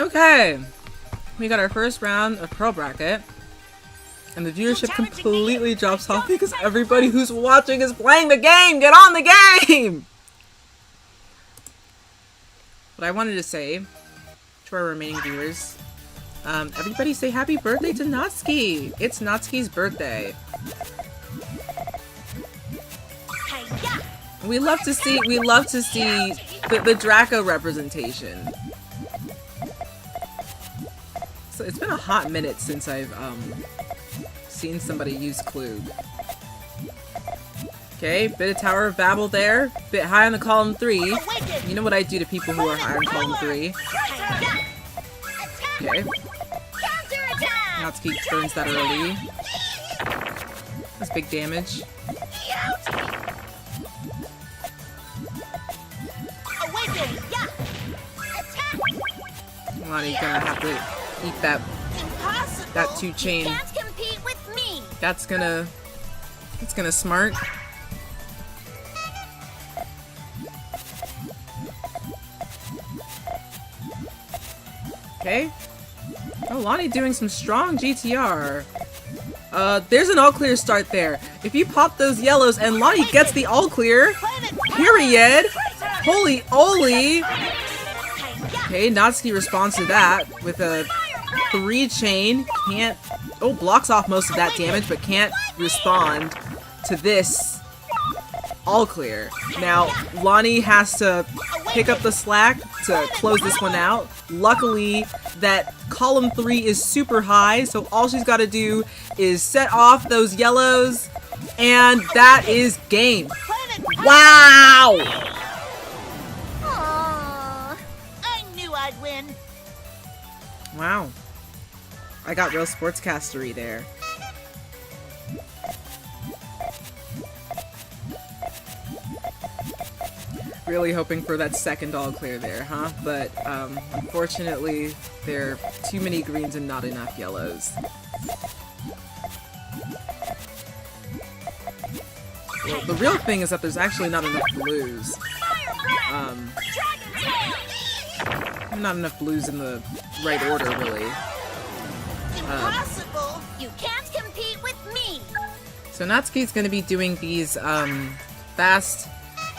Okay, we got our first round of Pearl Bracket, and the viewership completely drops off because everybody who's watching is playing the game! Get on the game! What I wanted to say to our remaining viewers, everybody say happy birthday to Natsuki! It's Natsuki's birthday. We love to see the Draco representation. So it's been a hot minute since I've seen somebody use Klug. Okay, bit of Tower of Babel there, bit high on the column 3. You know what I do to people who are high on column 3. Okay. Natsuki burns that early. That's big damage. Lani's gonna have to eat that 2-chain. That's gonna smart. Okay. Oh, Lani doing some strong GTR. There's an all clear start there. If you pop those yellows and Lani gets the all clear, period. Holy Oli! Okay, Natsuki responds to that with a 3-chain. Can't... Oh, blocks off most of that damage, but can't respond to this all clear. Now, Lani has to pick up the slack to close this one out. Luckily, that column 3 is super high, so all she's got to do is set off those yellows, and that is game. Wow! Win. Wow. I got real sportscastery there. Really hoping for that second all clear there, huh? But unfortunately, there are too many greens and not enough yellows. Well, the real thing is that there's actually not enough blues. Not enough blues in the right order, really. Impossible! You can't compete with me! So Natsuki's going to be doing these fast,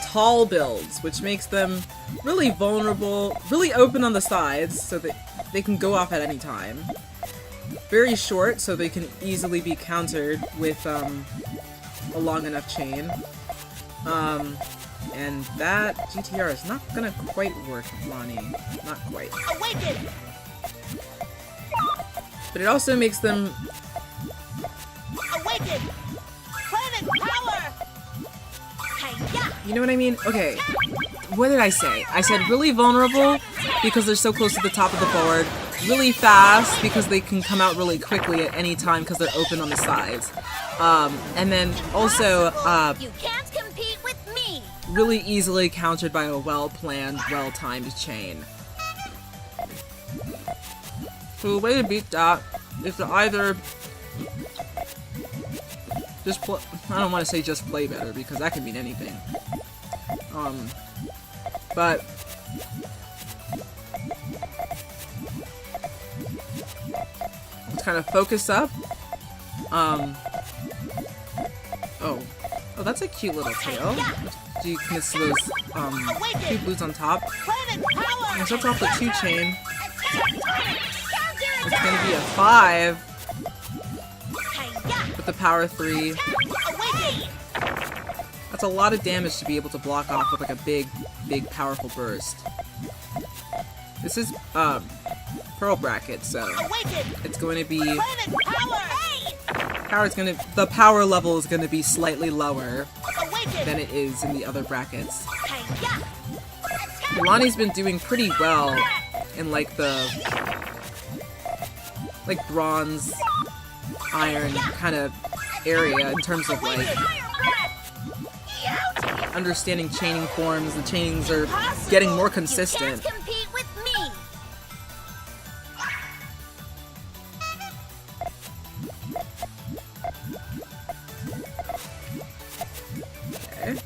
tall builds, which makes them really vulnerable, really open on the sides, so that they can go off at any time. Very short, so they can easily be countered with a long enough chain. And that GTR is not gonna quite work, Lani. Not quite. Awaken! But it also makes them... Awaken! Planet power! You know what I mean? Okay. What did I say? I said really vulnerable because they're so close to the top of the board. Really fast because they can come out really quickly at any time because they're open on the sides. And then also... you can't compete with me! Really easily countered by a well-planned, well-timed chain. So the way to beat that is to either just play, I don't want to say just play better because that can mean anything. But let's kind of focus up. Oh, that's a cute little tail. Do you commit to those 2 blues on top? And starts off the 2-chain. It's gonna be a 5 with the power 3. That's a lot of damage to be able to block off with like a big, powerful burst. This is Pearl Bracket, so it's going to be the power level is going to be slightly lower than it is in the other brackets. Lani's been doing pretty well in like the bronze, iron kind of area in terms of like understanding chaining forms. The chains are getting more consistent. Okay.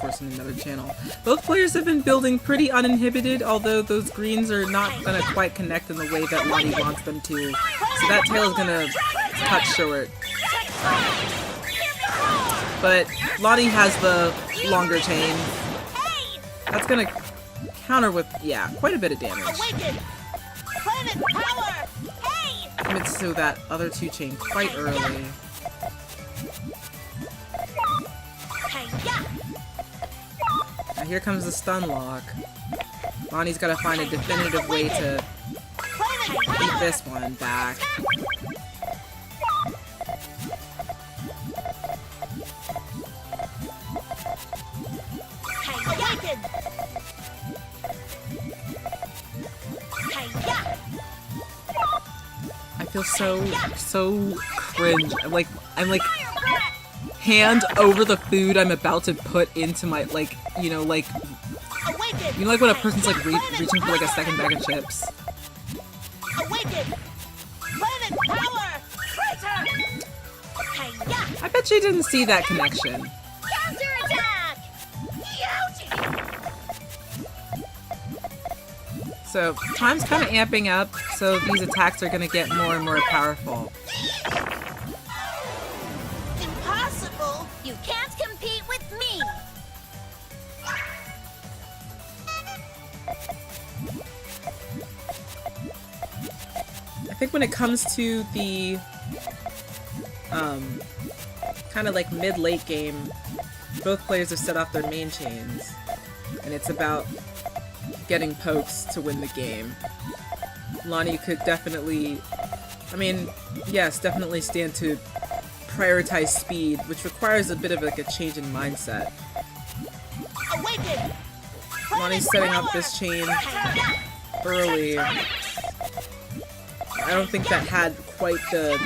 course, in another channel. Both players have been building pretty uninhibited, although those greens are not gonna quite connect in the way that Lani wants them to. So that tail is gonna cut short. But Lani has the longer chain. That's gonna counter with, yeah, quite a bit of damage. Commits to that other 2 chain quite early. Now here comes the stun lock. Lani's gotta find a definitive way to beat this one back. I feel so cringe. I'm like hand over the food I'm about to put into my, like, you know, like when a person's like reaching for like a second bag of chips. I bet you didn't see that connection. So time's kind of amping up, so these attacks are gonna get more and more powerful. Impossible! You can't compete with me! I think when it comes to the kind of like mid-late game, both players have set off their main chains, and it's about getting pokes to win the game. Lani could definitely, I mean, yes, definitely stand to prioritize speed, which requires a bit of like a change in mindset. Lani's setting up this chain early. I don't think that had quite the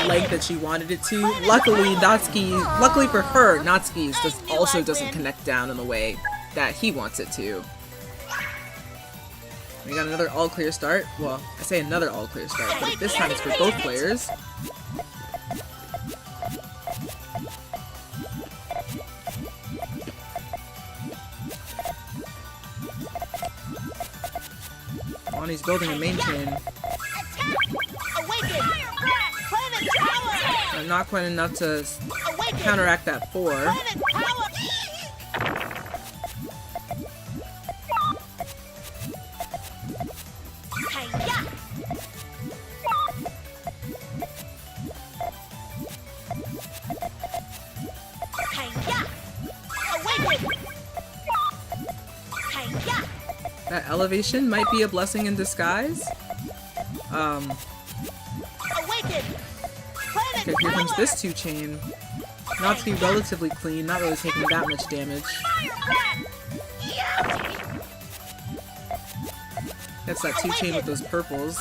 length that she wanted it to. Luckily for her, Natsuki's also doesn't connect down in the way that he wants it to. We got another all-clear start. Well, I say another all-clear start, but this time it's for both players. Lani's building a main chain. Not quite enough to counteract that 4. That elevation might be a blessing in disguise. Okay, here comes this 2 chain. Natsuki relatively clean, not really taking that much damage. That's that 2 chain with those purples.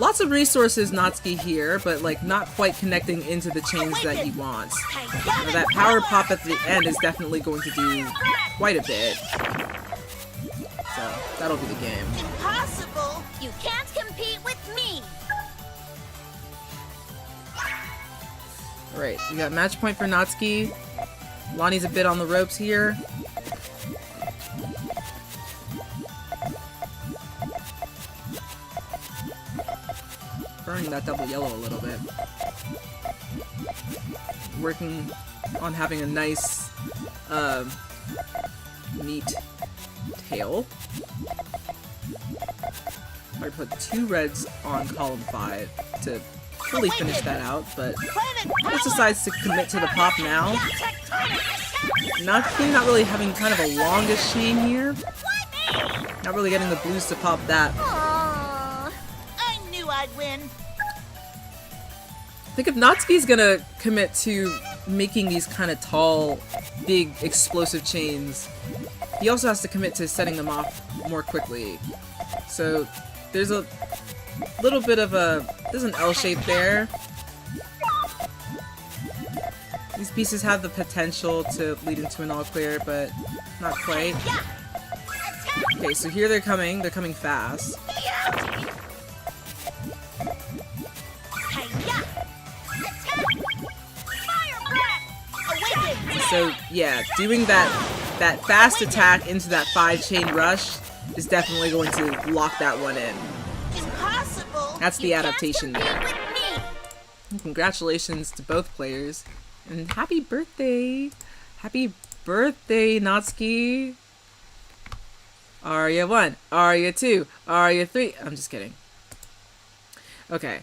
Lots of resources Natsuki here, but like not quite connecting into the chains that he wants. Now, that power pop at the end is definitely going to do quite a bit. So that'll be the game. Impossible! You can't compete with me! Alright, we got match point for Natsuki. Lani's a bit on the ropes here. Burning that double yellow a little bit. Working on having a nice, neat tail. I put 2 reds on column 5 to fully finish that out, but just decides to commit to the pop now. Not really having kind of a longish chain here. Not really getting the blues to pop that. Aww, I knew I'd win. I think if Natsuki's gonna commit to making these kind of tall, big, explosive chains, he also has to commit to setting them off more quickly. So there's a little bit of there's an L shape there. These pieces have the potential to lead into an all clear, but not quite. Okay, so here they're coming fast. So yeah, doing that fast attack into that 5-chain rush is definitely going to lock that one in. Impossible. That's the You can't adaptation compete there. with me. Congratulations to both players. And happy birthday! Happy birthday, Natsuki! Aria 1, Aria 2, Aria 3. I'm just kidding. Okay,